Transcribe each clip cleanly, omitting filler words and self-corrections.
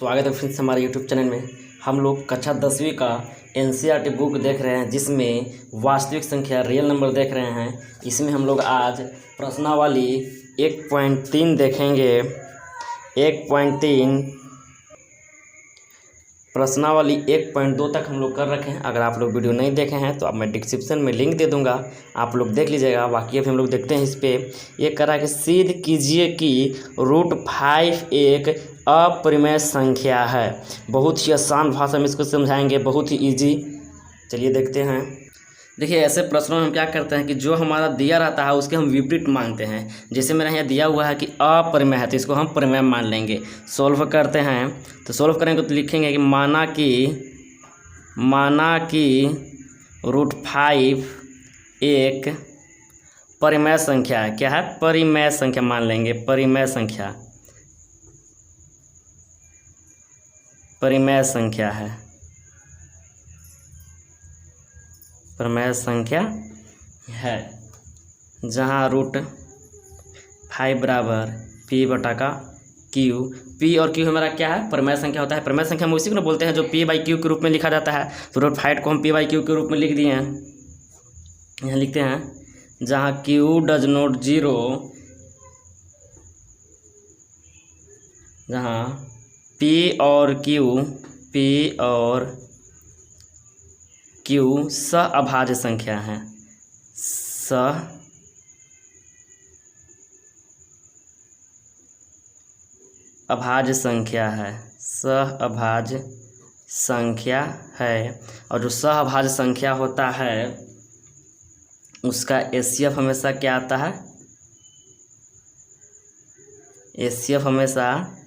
स्वागत है फ्रेंड्स हमारे यूट्यूब चैनल में। हम लोग कक्षा 10वीं का एनसीईआरटी बुक देख रहे हैं, जिसमें वास्तविक संख्या रियल नंबर देख रहे हैं। इसमें हम लोग आज प्रश्नावली 1.3 देखेंगे। 1.3 प्रश्नावली 1.2 तक हम लोग कर रखे हैं। अगर आप लोग वीडियो नहीं देखे हैं तो अब मैं डिस्क्रिप्शन में लिंक दे दूंगा, आप लोग देख लीजिएगा। बाकी अभी हम लोग देखते हैं इस पर। ये करा कि सिद्ध कीजिए कि √5 एक अपरिमेय संख्या है। बहुत ही आसान भाषा में इसको समझाएंगे, बहुत ही इजी। चलिए देखते हैं। देखिए, ऐसे प्रश्नों में हम क्या करते हैं कि जो हमारा दिया रहता है उसके हम विपरीत मानते हैं। जैसे मेरा यहाँ दिया हुआ है कि अपरिमेय है, तो इसको हम परिमेय मान लेंगे। सॉल्व करते हैं तो सॉल्व करेंगे तो लिखेंगे कि माना कि √5 एक परिमेय संख्या है। क्या है? परिमेय संख्या मान लेंगे। परिमेय संख्या है। परिमेय संख्या है जहाँ √5 बराबर P/Q। P और Q हमारा क्या है? परिमेय संख्या होता है। परिमेय संख्या हम उसी को ना बोलते हैं जो P/Q के रूप में लिखा जाता है। तो √5 को हम P/Q के रूप में लिख दिए हैं। यहाँ लिखते हैं जहाँ Q डज नॉट जीरो, जहाँ P और Q सहअभाज्य संख्या है। सहअभाज्य संख्या है। और जो सहअभाज्य संख्या होता है उसका HCF हमेशा क्या आता है? HCF हमेशा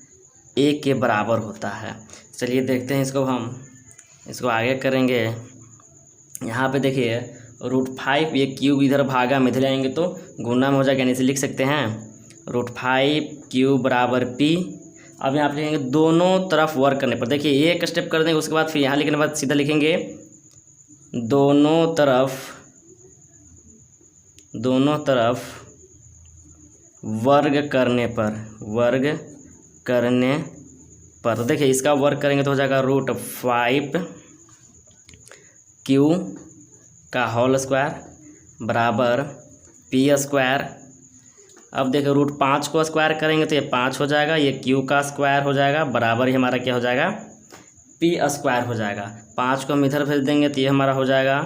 A के बराबर होता है। चलिए देखते हैं इसको। हम इसको आगे करेंगे। यहाँ पे देखिए √5 ये क्यूब इधर भागा में इधर आएंगे तो गुना में हो जाएगा, यानी इसे लिख सकते हैं √5 बराबर P। अब यहाँ पे लिखेंगे दोनों तरफ वर्क करने पर। देखिए एक स्टेप कर देंगे, उसके बाद फिर यहाँ लिखने के बाद सीधा लिखेंगे दोनों तरफ वर्ग करने पर। तो देखिए इसका वर्ग करेंगे तो हो जाएगा √5Q का होल स्क्वायर बराबर P²। अब देखिए √5 को स्क्वायर करेंगे तो ये 5 हो जाएगा, ये Q का स्क्वायर हो जाएगा बराबर ही हमारा क्या हो जाएगा? P² हो जाएगा। 5 को हम इधर भेज देंगे तो ये हमारा हो जाएगा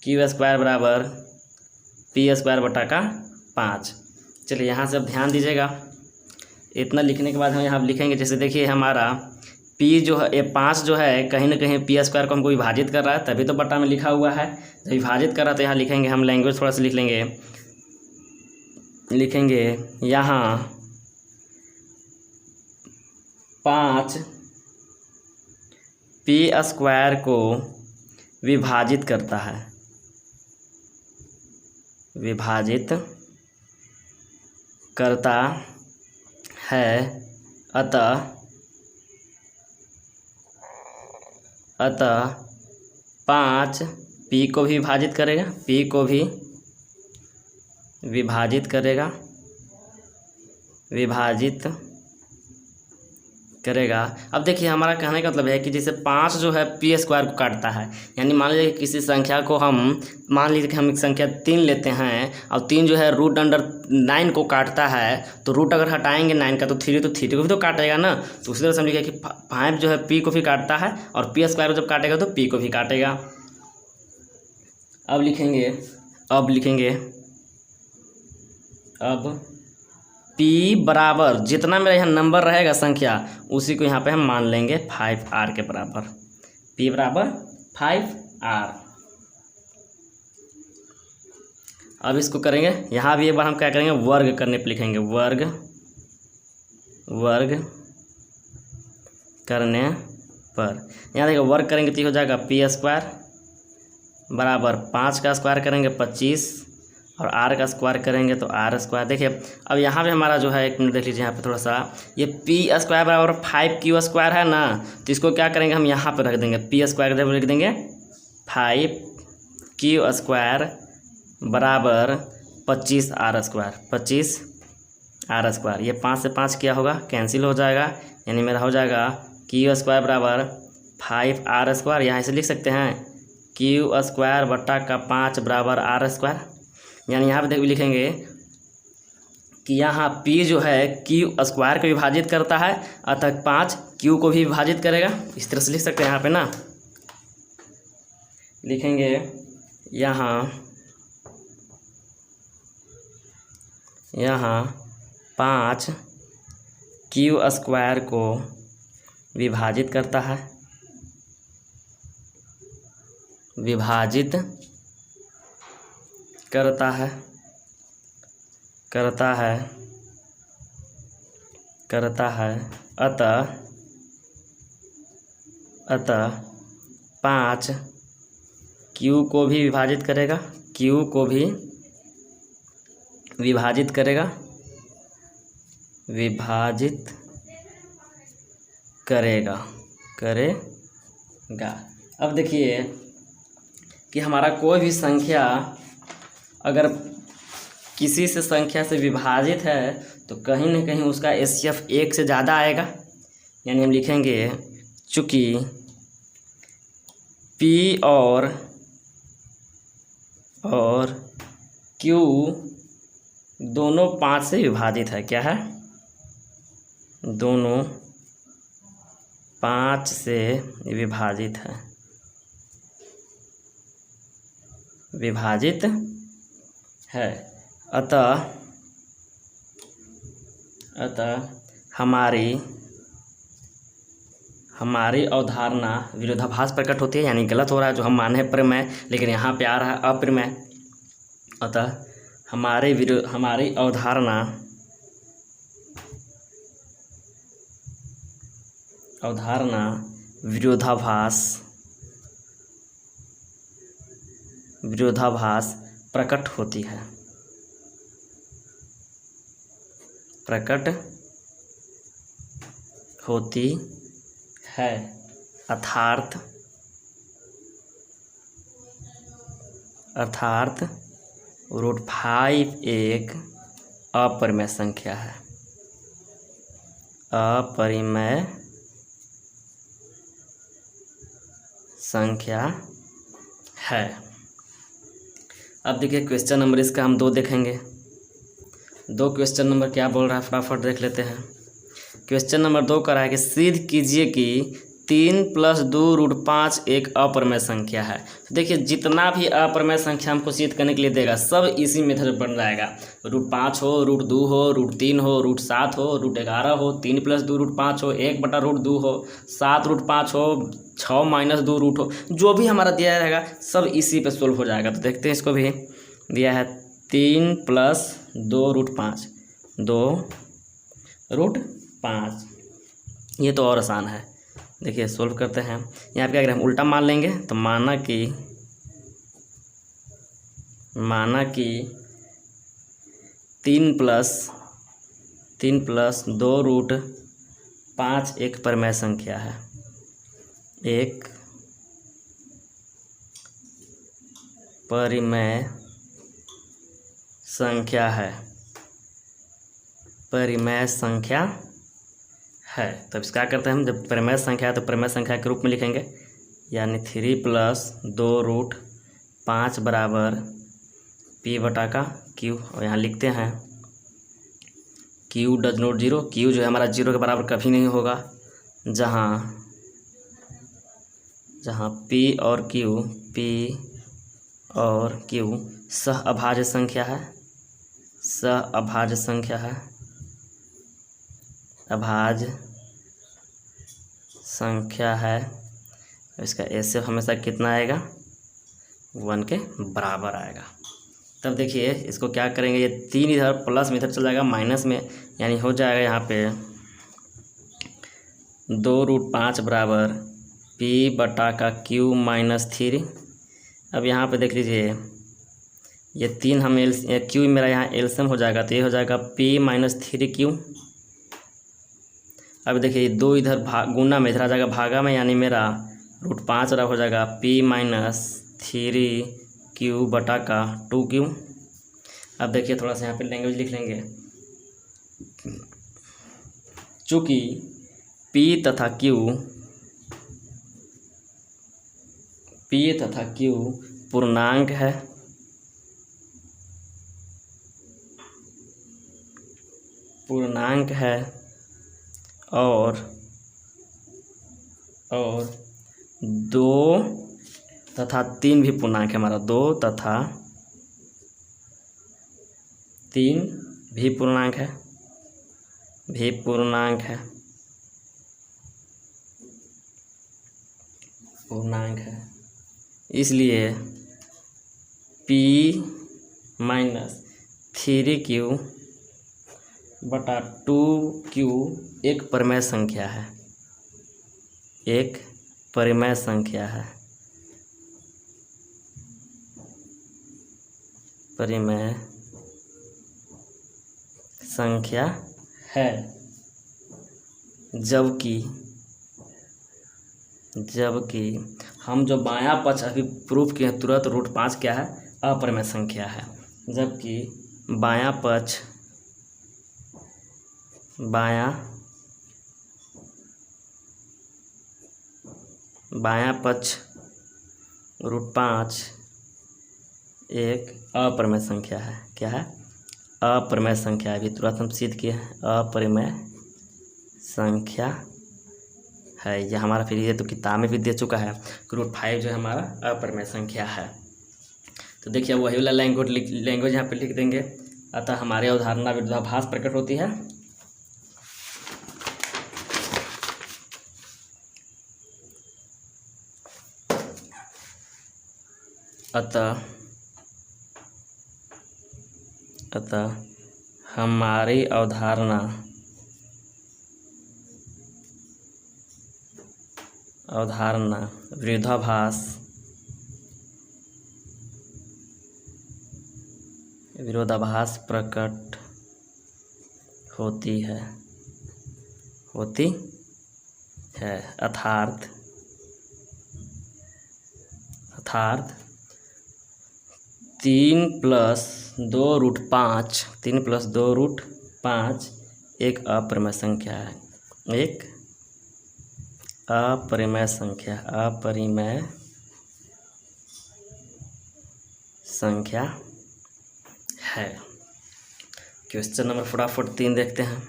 Q² बराबर P²/5। चलिए यहाँ से अब ध्यान दीजिएगा। इतना लिखने के बाद हम यहाँ लिखेंगे, जैसे देखिए हमारा P जो है, ये 5 जो है कहीं ना कहीं P² को हमको विभाजित कर रहा है, तभी तो बटा में लिखा हुआ है। जब विभाजित कर रहा है तो यहाँ लिखेंगे, हम लैंग्वेज थोड़ा सा लिख लेंगे। यहाँ 5 P² को विभाजित करता है, अतः 5 P को भी विभाजित करेगा। अब देखिए हमारा कहने का मतलब है कि जैसे 5 जो है P² को काटता है, यानी मान लीजिए किसी संख्या को मान लीजिए कि हम एक संख्या 3 लेते हैं और 3 जो है √9 को काटता है, तो रूट अगर हटाएंगे 9 का तो 3 को भी तो काटेगा ना। तो उसी तरह से हम लिखें कि 5 जो है P को भी काटता है और P² को जब काटेगा तो P को भी काटेगा। अब P बराबर जितना मेरा यहाँ नंबर रहेगा संख्या, उसी को यहाँ पे हम मान लेंगे 5R के बराबर। P बराबर 5R। अब इसको करेंगे, यहाँ भी एक बार हम क्या करेंगे, वर्ग करने पे लिखेंगे। वर्ग करने पर यहाँ देखिए वर्ग करेंगे तो हो जाएगा P² बराबर 5 का स्क्वायर करेंगे 25 और R का स्क्वायर करेंगे तो R²। देखिए अब यहाँ पे हमारा जो है, एक मिनट देख लीजिए यहाँ पे थोड़ा सा, ये P² बराबर 5Q² है ना, तो इसको क्या करेंगे, हम यहाँ पे रख देंगे P² जब लिख देंगे 5Q² बराबर 25R²। ये 5 से 5 क्या होगा, कैंसिल हो जाएगा, यानी मेरा हो जाएगा क्यू स्क्वायर बराबर 5r²। यहाँ से लिख सकते हैं क्यू स्क्वायर बट्टा का 5 बराबर r स्क्वायर। यानी यहाँ पे लिखेंगे कि यहाँ p जो है क्यू स्क्वायर को विभाजित करता है, अतः 5 क्यू को भी विभाजित करेगा। इस तरह से लिख सकते हैं यहाँ पे ना, लिखेंगे यहाँ 5 क्यू स्क्वायर को विभाजित करता है, करता है अतः 5 क्यू को भी विभाजित करेगा, करेगा। अब देखिए कि हमारा कोई भी संख्या अगर किसी से संख्या से विभाजित है तो कहीं ना कहीं उसका एचसीएफ 1 से ज़्यादा आएगा। यानी हम लिखेंगे चूँकि P और Q दोनों 5 से विभाजित है। क्या है? दोनों 5 से विभाजित है, अतः हमारी अवधारणा विरोधाभास प्रकट होती है। यानी गलत हो रहा है जो हम माने हैं प्रमेय, लेकिन यहाँ पे आ रहा है अप्रमेय। अतः हमारी अवधारणा विरोधाभास प्रकट होती है, अर्थात √5 एक अपरिमेय संख्या है, अब देखिए क्वेश्चन नंबर इसका हम 2 देखेंगे। 2 क्वेश्चन नंबर क्या बोल रहा है फटाफट देख लेते हैं। क्वेश्चन नंबर 2 कह रहा है कि सिद्ध कीजिए कि 3 + 2√5 एक अपरिमेय संख्या है। तो देखिए जितना भी अपरिमेय संख्या हमको सिद्ध करने के लिए देगा सब इसी मेथड बन जाएगा। √5 हो, √2 हो, √3 हो, √7 हो, √11 हो, 3 + 2√5 हो, 1/√2 हो, 7√5 हो, 6 - 2 रूट हो, जो भी हमारा दिया रहेगा सब इसी पे सोल्व हो जाएगा। तो देखते हैं, इसको भी दिया है 3 + 2√5, 2√5। ये तो और आसान है। देखिए सोल्व करते हैं। यहाँ पे अगर हम उल्टा मान लेंगे तो माना कि 3 + 2√5 एक परिमेय संख्या है, परिमेय संख्या है। तब क्या करते हैं हम, जब परिमेय संख्या है तो परिमेय संख्या के रूप में लिखेंगे। यानी 3 + 2√5 बराबर P/Q। और यहाँ लिखते हैं Q डज नॉट 0। Q जो है हमारा 0 के बराबर कभी नहीं होगा। जहाँ P और Q सहअभाज्य संख्या है, अभाज्य संख्या है। इसका एचसीएफ हमेशा कितना आएगा? 1 के बराबर आएगा। तब देखिए इसको क्या करेंगे, ये 3 इधर प्लस में इधर चल जाएगा माइनस में, यानी हो जाएगा यहाँ पे 2√5 बराबर P/Q - 3। अब यहाँ पे देख लीजिए ये 3 हम Q मेरा यहाँ एलसीएम हो जाएगा, तो ये हो जाएगा P - 3Q। अब देखिए 2 इधर गुना में इधर आ जाएगा भागा में, यानी मेरा √5 हो जाएगा P - 3Q/2Q। अब देखिए थोड़ा सा यहाँ पे लैंग्वेज लिख लेंगे। चूँकि P तथा Q P तथा Q पूर्णांक है और 2 तथा 3 भी पूर्णांक है हमारा। 2 तथा 3 भी पूर्णांक है, इसलिए P माइनस 3Q बटा 2Q एक परिमेय संख्या है, जबकि हम जो बायां पक्ष अभी प्रूफ किए तुरंत √5 क्या है, अपरिमेय संख्या है। जबकि बायां पक्ष √5 एक अपरिमेय संख्या है। क्या है? अपरिमेय संख्या। अभी तुरंत हम सिद्ध किए हैं अपरिमेय संख्या है। यह हमारा फिर ये तो किताब में भी दे चुका है कि √5 जो है हमारा अपरिमेय संख्या है। तो देखिए वही वाला लैंग्वेज यहाँ पे लिख देंगे। अतः हमारे अवधारणा विरोधाभास प्रकट होती है। अतः हमारी अवधारणा विरोधाभास प्रकट होती है अर्थात 3 + 2√5 एक अपरिमेय संख्या है। क्वेश्चन नंबर फटाफट 3 देखते हैं।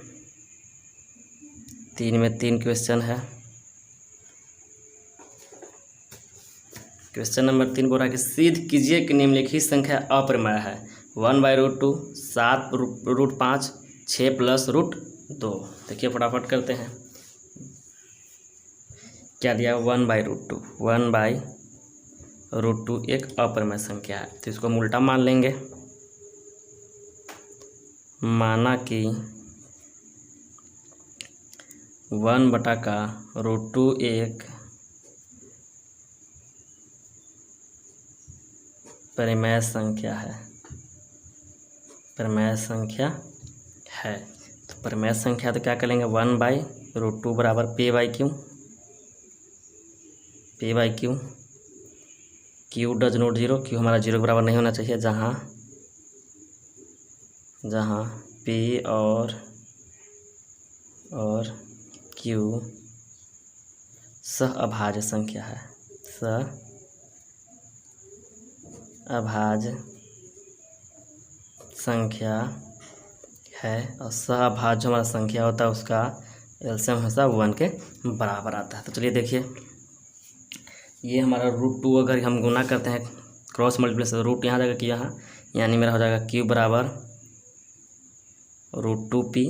3 में 3 क्वेश्चन है। क्वेश्चन नंबर 3 बोल रहा है कि सिद्ध कीजिए कि निम्नलिखित संख्या अपरिमेय है। 1/√2, 7 √5, 6 + √2। देखिए फटाफट करते हैं। क्या दिया? 1/√2 एक अपरिमेय संख्या है, तो इसको हम उल्टा मान लेंगे। माना कि 1/√2 एक परिमेय संख्या है। तो परिमेय संख्या तो क्या करेंगे? 1/√2 बराबर P/Q। Q does not 0, Q हमारा 0 के बराबर नहीं होना चाहिए। जहाँ P और Q सहअभाज्य संख्या है। और सहअभाज्य हमारा संख्या होता है, उसका एलसीएम हमेशा 1 के बराबर आता है। तो चलिए देखिए, ये हमारा √2 अगर हम गुना करते हैं क्रॉस मल्टीप्लिकेशन, तो रूट यहाँ जाएगा कि यहाँ, यानी मेरा हो जाएगा Q बराबर √2P।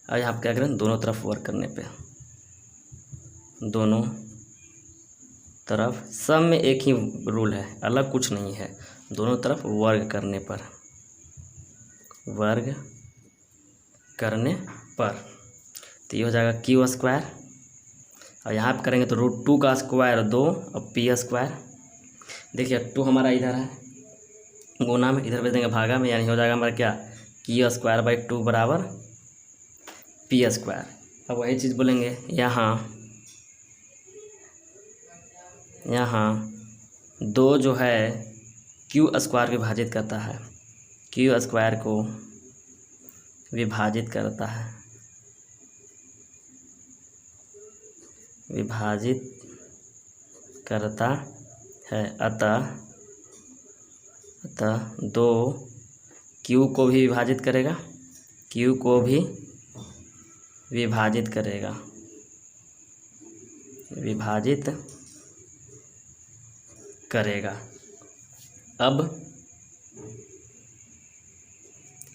अब यहाँ क्या करें? दोनों तरफ वर्क करने पे, दोनों तरफ सब में एक ही रूल है, अलग कुछ नहीं है। दोनों तरफ वर्ग करने पर तो ये हो जाएगा Q²। और यहाँ पे करेंगे तो √2 का स्क्वायर 2 और P²। देखिए 2 हमारा इधर है गुना में, इधर भेज देंगे भागा में, यानी हो जाएगा हमारा क्या? Q²/2 बराबर P²। अब वही चीज़ बोलेंगे यहाँ 2 जो है Q² विभाजित करता है, Q² को विभाजित करता है। अतः 2 Q को भी विभाजित करेगा, Q को भी विभाजित करेगा, विभाजित करेगा।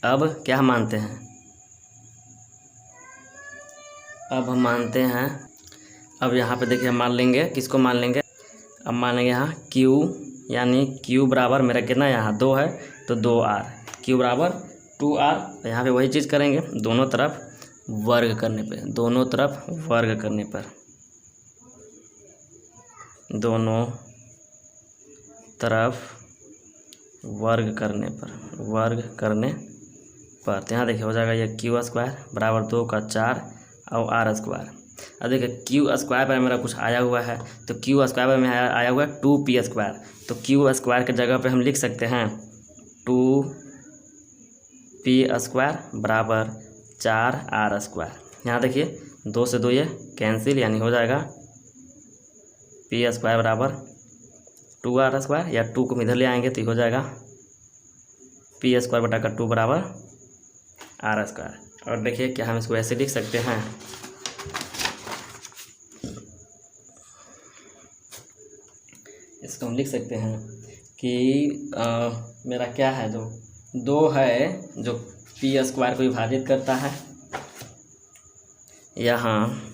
अब क्या हम मानते हैं? अब हम मानते हैं, अब यहाँ पे देखिए हम मान लेंगे, किसको मान लेंगे? अब मान लेंगे यहाँ Q, यानी Q बराबर मेरा कितना यहाँ 2 है तो 2R, Q बराबर 2R। यहाँ पे वही चीज़ करेंगे, दोनों तरफ वर्ग करने पे, दोनों तरफ वर्ग करने पर, दोनों तरफ वर्ग करने पर तो यहाँ देखिए हो जाएगा ये Q स्क्वायर बराबर 2 का 4 और R स्क्वायर। अब देखिए Q स्क्वायर पर मेरा कुछ आया हुआ है तो Q स्क्वायर पर में आया हुआ है 2P स्क्वायर, तो Q स्क्वायर के जगह पे हम लिख सकते हैं 2P स्क्वायर बराबर 4R स्क्वायर। यहाँ देखिए 2 से 2 ये कैंसिल, यानी हो जाएगा P स्क्वायर बराबर 2R स्क्वायर, या 2 को इधर ले आएंगे तो हो जाएगा P स्क्वायर बटा का 2 बराबर R स्क्वायर। और देखिए क्या हम इसको ऐसे लिख सकते हैं, इसको हम लिख सकते हैं कि मेरा क्या है, जो 2 है जो P स्क्वायर को विभाजित करता है, यहाँ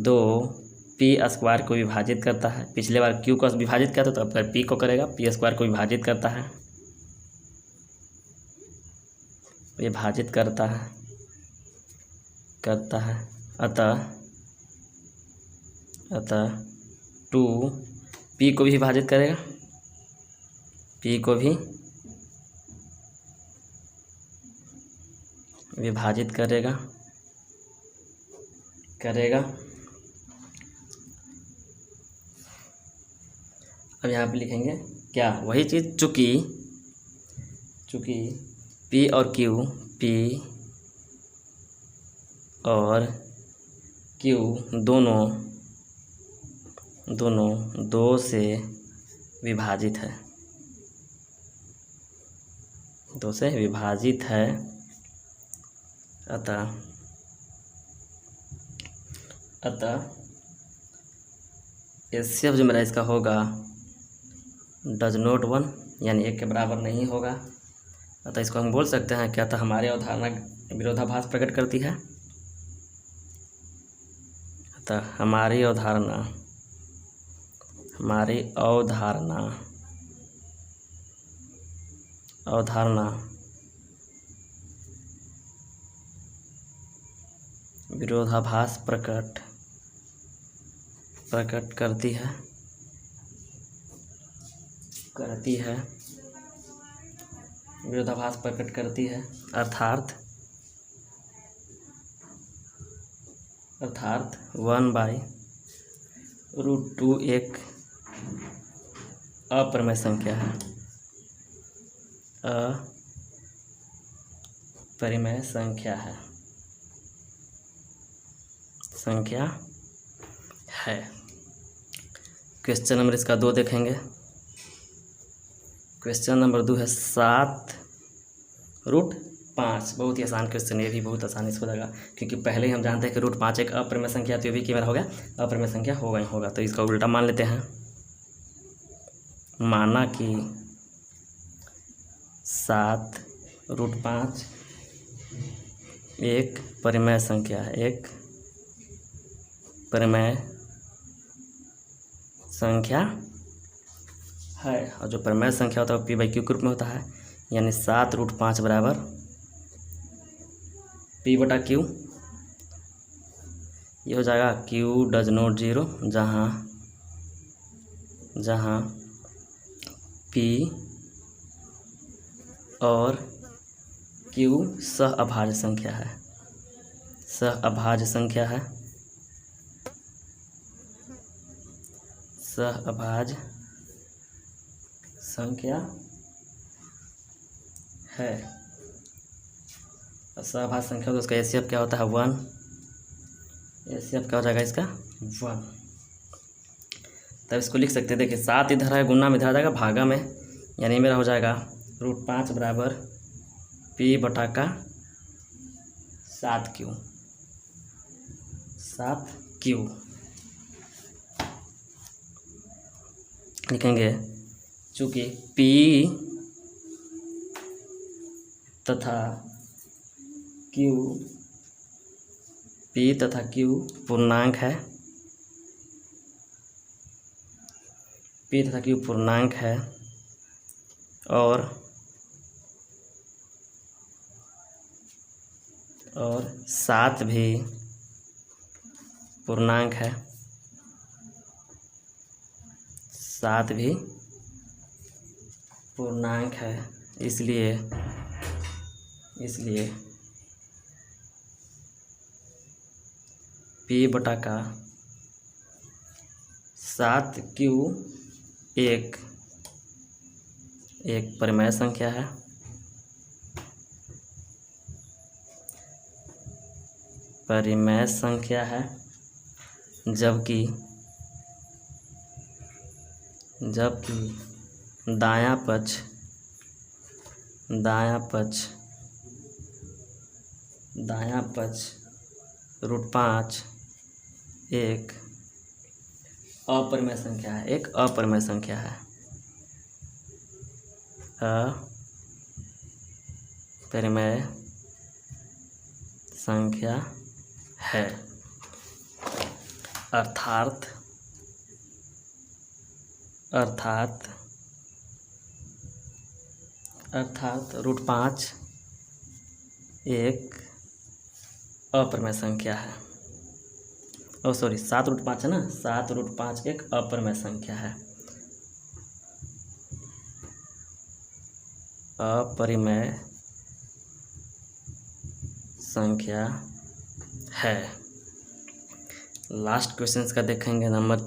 2P स्क्वायर को विभाजित करता है। पिछले बार Q को विभाजित करता तो अब P को करेगा, P स्क्वायर को विभाजित करता है, विभाजित करता है। अतः 2P को भी विभाजित करेगा, P को भी विभाजित करेगा। अब यहाँ पे लिखेंगे क्या, वही चीज़, चूँकि P और Q दोनों 2 से विभाजित है, 2 से विभाजित है। अतः HCF जो मेरा इसका होगा डज नॉट 1, यानी 1 के बराबर नहीं होगा। अतः इसको हम बोल सकते हैं क्या, अतः हमारी अवधारणा विरोधाभास प्रकट करती है। अतः हमारी अवधारणा विरोधाभास प्रकट करती है, विरोधाभास प्रकट करती है। अर्थात 1/√2 एक अपरिमेय संख्या है, अपरिमेय संख्या है। क्वेश्चन नंबर इसका 2 देखेंगे। क्वेश्चन नंबर 2 है 7√5। बहुत ही आसान क्वेश्चन, ये भी बहुत आसानी से हो जाएगा क्योंकि पहले ही हम जानते हैं कि √5 एक अपरिमेय संख्या, तो ये भी क्या हो गया, अपरिमेय संख्या होगा ही होगा। तो इसका उल्टा मान लेते हैं, माना कि 7√5 एक परिमेय संख्या है, एक परिमेय संख्या है। और जो परिमेय संख्या होता है वो P/Q के रूप में होता है, यानी 7√5 बराबर P/Q। ये हो जाएगा Q डज नॉट 0, जहाँ P और Q सहअभाज्य संख्या है, सहअभाज्य संख्या है। सहअभाज्य संख्या तो उसका HCF क्या होता है 1, ऐसे अब क्या हो जाएगा इसका 1। तब इसको लिख सकते हैं, देखिए 7 इधर है, गुना में इधर आ जाएगा भागा में, यानी मेरा हो जाएगा √5 बराबर P बटा का 7Q। लिखेंगे चूँकि P तथा Q पूर्णांक है, P तथा Q पूर्णांक है और 7 भी पूर्णांक है, 7 भी पूर्णांक है। इसलिए P बटा का 7Q एक परिमेय संख्या है, जबकि दायां पक्ष √5 एक अपरिमेय संख्या है, अपरिमेय संख्या है। अर्थात √5 एक अपरिमेय संख्या है। 7 √5 है ना, 7 √5 एक अपरिमेय संख्या है, अपरिमेय संख्या है। लास्ट क्वेश्चन का देखेंगे नंबर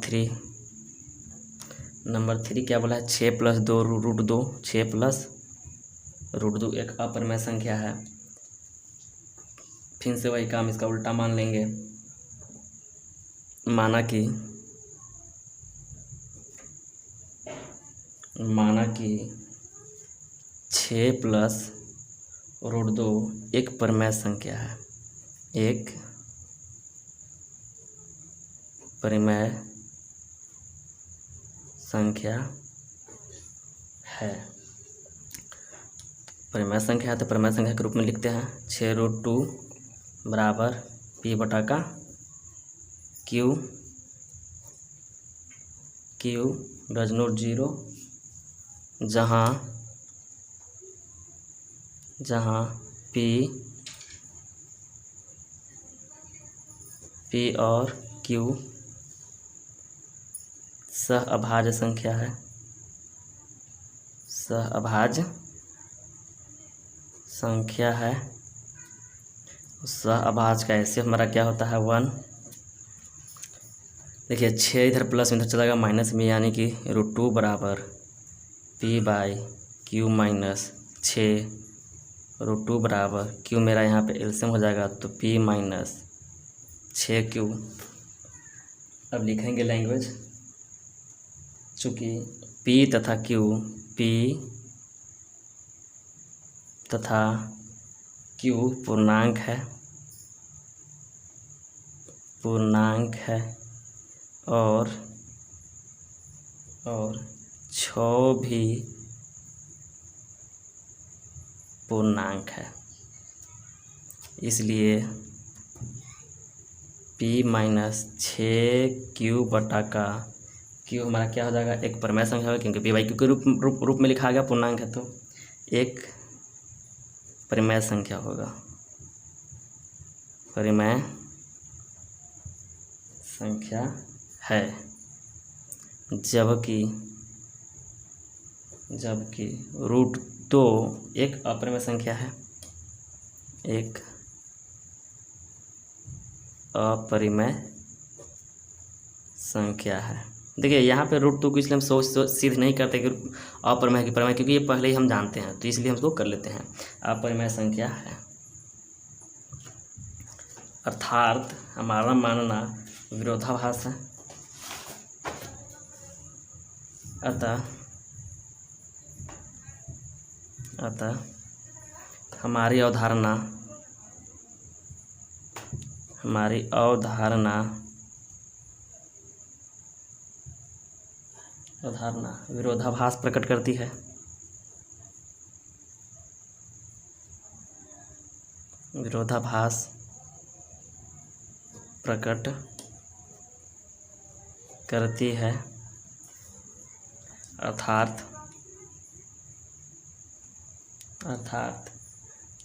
3 क्या बोला है, 6 + 2 √2, 6 + √2 एक अपरिमेय संख्या है। फिर से वही काम, इसका उल्टा मान लेंगे, माना कि 6 + √2 एक परिमेय संख्या है, परिमेय संख्या है। परिमेय संख्या है तो परिमेय संख्या के रूप में लिखते हैं 6√2 बराबर P बटा का Q डज नॉट 0, जहाँ P और Q सहअभाज्य संख्या है, सहअभाज्य का ऐसे हमारा क्या होता है 1। देखिए 6 इधर प्लस में इधर चला गया माइनस में, यानी कि √2 बराबर P/Q माइनस 6 √2 बराबर Q मेरा यहाँ पे एलसीएम हो जाएगा तो P माइनस 6Q। अब लिखेंगे लैंग्वेज, चूँकि P तथा Q पूर्णांक है और 6 भी पूर्णांक है, इसलिए P माइनस 6Q बटा का Q हमारा क्या हो जाएगा, एक परिमेय संख्या होगा, क्योंकि P/Q के रूप में लिखा गया, पूर्णांक है तो एक परिमेय संख्या होगा, परिमेय संख्या है। जबकि √2 एक अपरिमेय संख्या है, एक अपरिमेय संख्या है। देखिए यहाँ पे √2 को इसलिए हम सोच सिद्ध नहीं करते कि अपरिमेय की परिमेय, क्योंकि ये पहले ही हम जानते हैं, तो इसलिए हम इसको कर लेते हैं, अपरिमेय संख्या है। अर्थात हमारा मानना विरोधाभास है। अतः हमारी अवधारणा विरोधाभास प्रकट करती है। विरोधाभास प्रकट करती है, अर्थात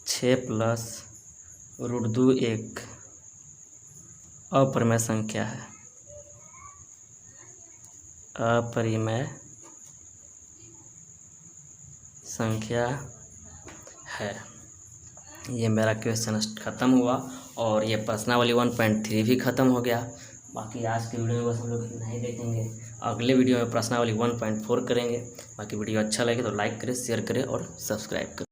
6+√2 एक अपरिमेय संख्या है। अपरिमेय संख्या है। ये मेरा क्वेश्चन ख़त्म हुआ और ये प्रश्नावली 1.3 भी ख़त्म हो गया। बाकी आज के वीडियो में बस हम लोग इतना ही देखेंगे। अगले वीडियो में प्रश्नावली 1.4 करेंगे। बाकी वीडियो अच्छा लगे तो लाइक करें, शेयर करें और सब्सक्राइब करें।